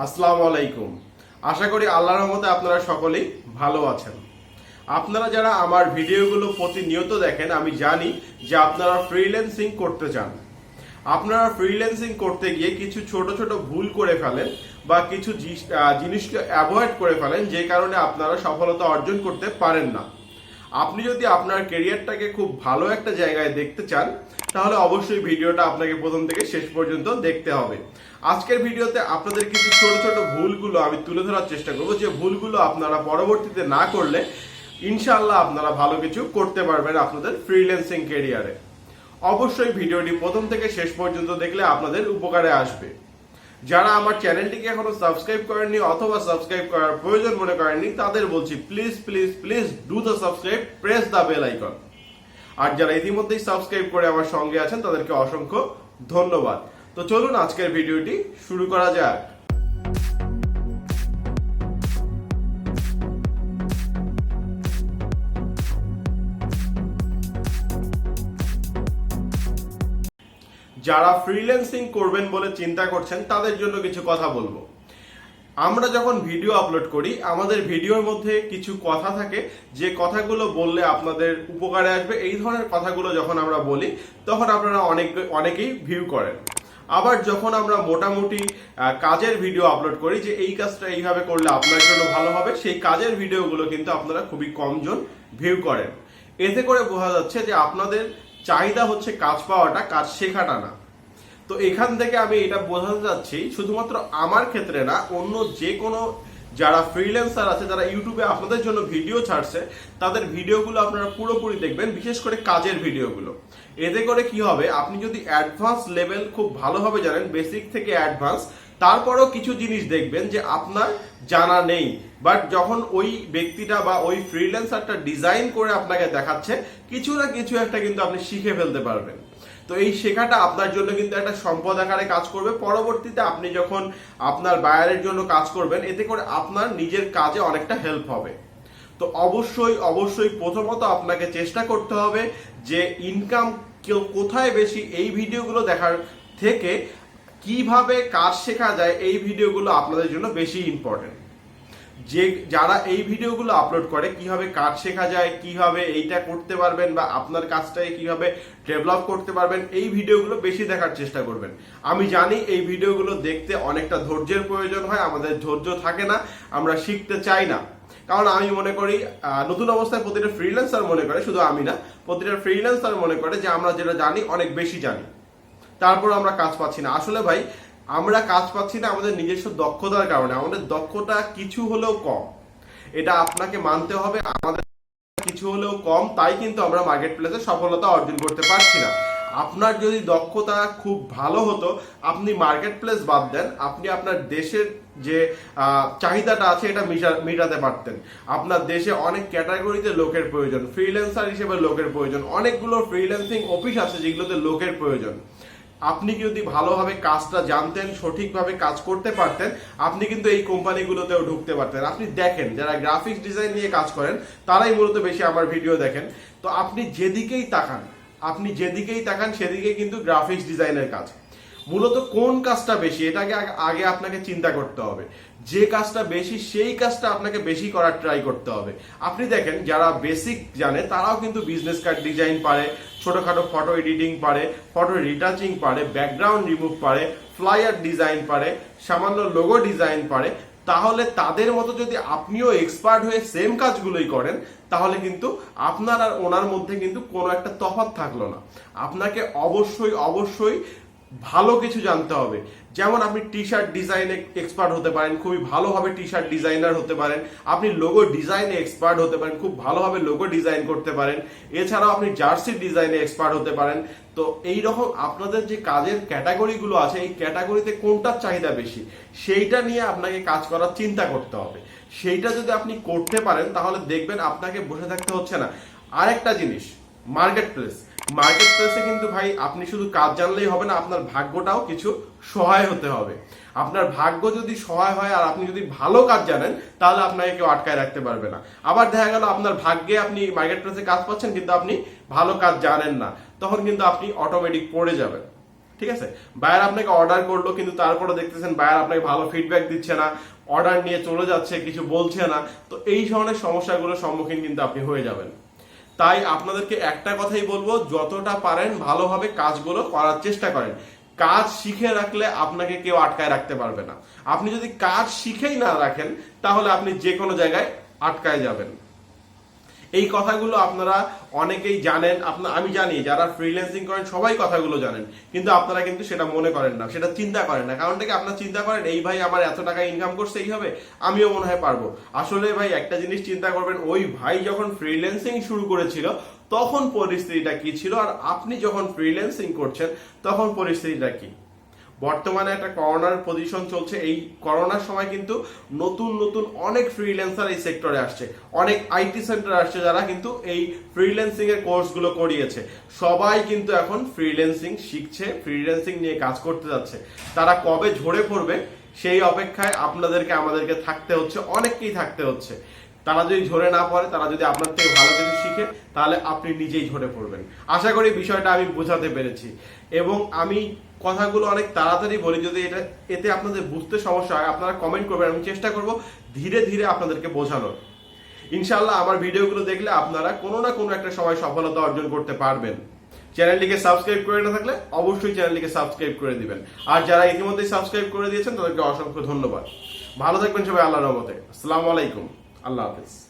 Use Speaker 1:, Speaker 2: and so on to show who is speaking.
Speaker 1: আসসালামু আলাইকুম। আশা করি আল্লাহর রহমতে আপনারা সকলেই ভালো আছেন। আপনারা যারা আমার ভিডিওগুলো প্রতিনিয়ত দেখেন, আমি জানি যে আপনারা ফ্রিল্যান্সিং করতে চান। আপনারা ফ্রিল্যান্সিং করতে গিয়ে কিছু ছোট ছোট ভুল করে ফেলেন বা কিছু জিনিসকে অ্যাভয়েড করে ফেলেন, যে কারণে আপনারা সফলতা অর্জন করতে পারেন না। আপনি যদি আপনার ক্যারিয়ারটাকে খুব ভালো একটা জায়গায় দেখতে চান, তাহলে অবশ্যই ভিডিওটা আপনাকে প্রথম থেকে শেষ পর্যন্ত দেখতে হবে। আজকের ভিডিওতে আপনাদের কিছু ছোট ছোট ভুলগুলো আমি তুলে ধরার চেষ্টা করব, যে ভুলগুলো আপনারা পরবর্তীতে না করলে ইনশাআল্লাহ আপনারা ভালো কিছু করতে পারবেন আপনাদের ফ্রিল্যান্সিং ক্যারিয়ারে। অবশ্যই ভিডিওটি প্রথম থেকে শেষ পর্যন্ত দেখলে আপনাদের উপকারে আসবে। যারা আমার চ্যানেলটিকে এখনো সাবস্ক্রাইব করেননি অথবা সাবস্ক্রাইব করার প্রয়োজন মনে করেননি, তাদের বলছি please please please do the subscribe, press the bell icon. আর যারা ইতিমধ্যেই সাবস্ক্রাইব করে আমার সঙ্গে আছেন, তাদেরকে অসংখ্য ধন্যবাদ। তো চলুন আজকের ভিডিওটি শুরু করা যাক। যারা ফ্রিল্যান্সিং করবেন বলে চিন্তা করছেন, তাদের জন্য কিছু কথা বলবো। আমরা যখন ভিডিও আপলোড করি, আমাদের ভিডিওর মধ্যে কিছু কথা থাকে যে কথাগুলো বললে আপনাদের উপকারে আসবে। এই ধরনের কথাগুলো যখন আমরা বলি, তখন আপনারা অনেকেই ভিউ করেন। আবার যখন আমরা মোটামুটি কাজের ভিডিও আপলোড করি, যে এই কাজটা এইভাবে করলে আপনার জন্য ভালো হবে, সেই কাজের ভিডিওগুলো কিন্তু আপনারা খুবই কমজন ভিউ করেন। এতে করে বোঝা যাচ্ছে যে আপনাদের চাহিদা হচ্ছে কাজ পাওয়াটা, কাজ শেখাটা না। তো এখান থেকে আমি এটা বোঝাতে চাচ্ছি, শুধুমাত্র আমার ক্ষেত্রে না, অন্য যে কোনো যারা ফ্রিল্যান্সার আছে, যারা ইউটিউবে আপনাদের জন্য ভিডিও ছাড়ছে, তাদের ভিডিওগুলো আপনারা পুরোপুরি দেখবেন, বিশেষ করে কাজের ভিডিওগুলো। এতে করে কি হবে, আপনি যদি অ্যাডভান্স লেভেল খুব ভালোভাবে জানেন, বেসিক থেকে অ্যাডভান্স, তারপরেও কিছু জিনিস দেখবেন যে আপনার জানা নেই, বাট যখন ওই ব্যক্তিটা বা ওই ফ্রিল্যান্সারটা ডিজাইন করে আপনাকে দেখাচ্ছে, কিছু না কিছু একটা কিন্তু আপনি শিখে ফেলতে পারবেন। তো এই শেখাটা আপনার জন্য কিন্তু একটা সম্পদ আকারে কাজ করবে। পরবর্তীতে আপনি যখন আপনার বায়ারের জন্য কাজ করবেন, এতে করে আপনার নিজের কাজে অনেকটা হেল্প হবে। তো অবশ্যই অবশ্যই প্রথমত আপনাকে চেষ্টা করতে হবে যে ইনকাম কোথায় বেশি, এই ভিডিওগুলো দেখার থেকে কিভাবে কাজ শেখা যায়, এই ভিডিওগুলো আপনাদের জন্য বেশি ইম্পর্টেন্ট। যে যারা এই ভিডিওগুলো আপলোড করে, কিভাবে কাজ শেখা যায়, কিভাবে এইটা করতে পারবেন বা আপনার কাজটাকে কিভাবে ডেভেলপ করতে পারবেন, এই ভিডিওগুলো বেশি দেখার চেষ্টা করবেন। আমি জানি এই ভিডিওগুলো দেখতে অনেকটা ধৈর্যের প্রয়োজন হয়, আমাদের ধৈর্য থাকে না, আমরা শিখতে চাই না। কারণ আমি মনে করি, নতুন অবস্থায় প্রতিটা ফ্রিল্যান্সার মনে করে, শুধু আমি না, প্রতিটা ফ্রিল্যান্সার মনে করে যে আমরা যেটা জানি অনেক বেশি জানি, তারপর আমরা কাজ পাচ্ছি না। আসলে ভাই, আমরা কাজ পাচ্ছি না আমাদের নিজস্ব দক্ষতার কারণে। আমাদের দক্ষতা কিছু হলেও কম, এটা আপনাকে মানতে হবে। আমাদের কিছু হলেও কম, তাই কিন্তু আমরা মার্কেট প্লেসে সফলতা অর্জন করতে পারছি না। আপনার যদি দক্ষতা খুব ভালো হতো, আপনি মার্কেট প্লেস বাদ দেন, আপনি আপনার দেশের যে চাহিদাটা আছে এটা মেটাতে পারতেন। আপনার দেশে অনেক ক্যাটাগরিতে লোকের প্রয়োজন, ফ্রিল্যান্সার হিসেবে লোকের প্রয়োজন, অনেকগুলো ফ্রিল্যান্সিং অফিস আছে যেগুলোতে লোকের প্রয়োজন। আপনি যদি ভালোভাবে কাজটা জানতেন, সঠিকভাবে কাজ করতে পারতেন, আপনি কিন্তু এই কোম্পানিগুলোতেও ঢুকতে পারতেন। আপনি দেখেন, যারা গ্রাফিক্স ডিজাইন নিয়ে কাজ করেন, তারাই মূলত বেশি আমার ভিডিও দেখেন। তো আপনি যেদিকেই তাকান সেদিকেই কিন্তু গ্রাফিক্স ডিজাইনের কাজ। মূলত কোন কাজটা বেশি, এটাকে আগে আপনাকে চিন্তা করতে হবে। যে কাজটা বেশি, সেই কাজটা আপনাকে বেশি করার ট্রাই করতে হবে। আপনি দেখেন, যারা বেসিক জানে তারাও কিন্তু বিজনেস কার্ড ডিজাইন পারে, ছোটখাটো ফটো এডিটিং পারে, ফটো রিটাচিং পারে, ব্যাকগ্রাউন্ড রিমুভ পারে, ফ্লায়ার ডিজাইন পারে, সামান্য লোগো ডিজাইন পারে। তাহলে তাদের মতো যদি আপনিও এক্সপার্ট হয়ে সেম কাজগুলোই করেন, তাহলে কিন্তু আপনার আর ওনার মধ্যে কিন্তু কোনো একটা তফাৎ থাকলো না। আপনাকে অবশ্যই অবশ্যই ভালো কিছু জানতে হবে। যেমন আপনি টি শার্ট ডিজাইনে এক্সপার্ট হতে পারেন, খুবই ভালোভাবে টি শার্ট ডিজাইনার হতে পারেন। আপনি লোগো ডিজাইনে এক্সপার্ট হতে পারেন, খুব ভালোভাবে লোগো ডিজাইন করতে পারেন। এছাড়াও আপনি জার্সি ডিজাইনে এক্সপার্ট হতে পারেন। তো এই রকম আপনাদের যে কাজের ক্যাটাগরিগুলো আছে, এই ক্যাটাগরিতে কোনটার চাহিদা বেশি, সেইটা নিয়ে আপনাকে কাজ করার চিন্তা করতে হবে। সেইটা যদি আপনি করতে পারেন, তাহলে দেখবেন আপনাকে বসে থাকতে হচ্ছে না। আরেকটা জিনিস, মার্কেট প্লেসে কিন্তু ভাই আপনি শুধু কাজ জানলেই হবে না, আপনার ভাগ্যটাও কিছু সহায় হতে হবে। আপনার ভাগ্য যদি সহায় হয় আর আপনি যদি ভালো কাজ জানেন, তাহলে আপনাকে কেউ আটকায় রাখতে পারবে না। আবার দেখা গেল আপনার ভাগ্যে আপনি মার্কেট প্লেসে কাজ পাচ্ছেন, কিন্তু আপনি ভালো কাজ জানেন না, তখন কিন্তু আপনি অটোমেটিক পড়ে যাবেন। ঠিক আছে, বায়ার আপনাকে অর্ডার করলো কিন্তু তারপরে দেখতেছেন বায়ার আপনাকে ভালো ফিডব্যাক দিচ্ছে না, অর্ডার নিয়ে চলে যাচ্ছে, কিছু বলছে না, তো এই ধরনের সমস্যাগুলোর সম্মুখীন কিন্তু আপনি হয়ে যাবেন। তাই আপনাদেরকে একটা কথাই বলবো, যতটা পারেন ভালোভাবে কাজগুলো করার চেষ্টা করেন। কাজ শিখে রাখলে আপনাকে কেউ আটকায় রাখতে পারবে না। আপনি যদি কাজ শিখেই না রাখেন তাহলে আপনি যে কোনো জায়গায় আটকায় যাবেন। এই কথাগুলো আপনারা অনেকেই জানেন, আমি জানি যারা ফ্রিল্যান্সিং করেন সবাই কথাগুলো জানেন, কিন্তু আপনারা কিন্তু সেটা মনে করেন না, সেটা চিন্তা করেন না। কারণটা কি, আপনারা চিন্তা করেন এই ভাই আমার এত টাকা ইনকাম করছে এই হবে, আমিও মনে হয় পারবো। আসলে ভাই একটা জিনিস চিন্তা করবেন, ওই ভাই যখন ফ্রিল্যান্সিং শুরু করেছিল তখন পরিস্থিতিটা কি ছিল, আর আপনি যখন ফ্রিল্যান্সিং করছেন তখন পরিস্থিতিটা কি। বর্তমানে একটা করোনার পজিশন চলছে, এই করোনার সময় কিন্তু নতুন নতুন অনেক ফ্রিল্যান্সার এই সেক্টরে আসছে, অনেক আইটি সেন্টার আসছে যারা কিন্তু এই ফ্রিল্যান্সিং এর কোর্সগুলো করিয়েছে। সবাই কিন্তু এখন ফ্রিল্যান্সিং শিখছে, ফ্রিল্যান্সিং নিয়ে কাজ করতে যাচ্ছে। তারা কবে ঝরে পড়বে সেই অপেক্ষায় আপনাদেরকে আমাদেরকে থাকতে হচ্ছে, অনেককেই থাকতে হচ্ছে। তারা যদি ঝরে না পড়ে, তারা যদি আপনার থেকে ভালো কিছু শিখে, তাহলে আপনি নিজেই ঝরে পড়বেন। আশা করি বিষয়টা আমি বোঝাতে পেরেছি, এবং আমি কথাগুলো অনেক তাড়াতাড়ি বলি। যদি এতে আপনাদের বুঝতে সমস্যা হয় আপনারা কমেন্ট করবেন, আমি চেষ্টা করব ধীরে ধীরে আপনাদেরকে বোঝানোর। ইনশাআল্লাহ আমার ভিডিওগুলো দেখলে আপনারা কোনো না কোনো একটা সময় সফলতা অর্জন করতে পারবেন। চ্যানেলটিকে সাবস্ক্রাইব করে না থাকলে অবশ্যই চ্যানেলটিকে সাবস্ক্রাইব করে দিবেন, আর যারা ইতিমধ্যে সাবস্ক্রাইব করে দিয়েছেন তাদেরকে অসংখ্য ধন্যবাদ। ভালো থাকবেন সবাই, আল্লাহর রহমতে। আসসালামু আলাইকুম, আল্লাহ হাফেজ।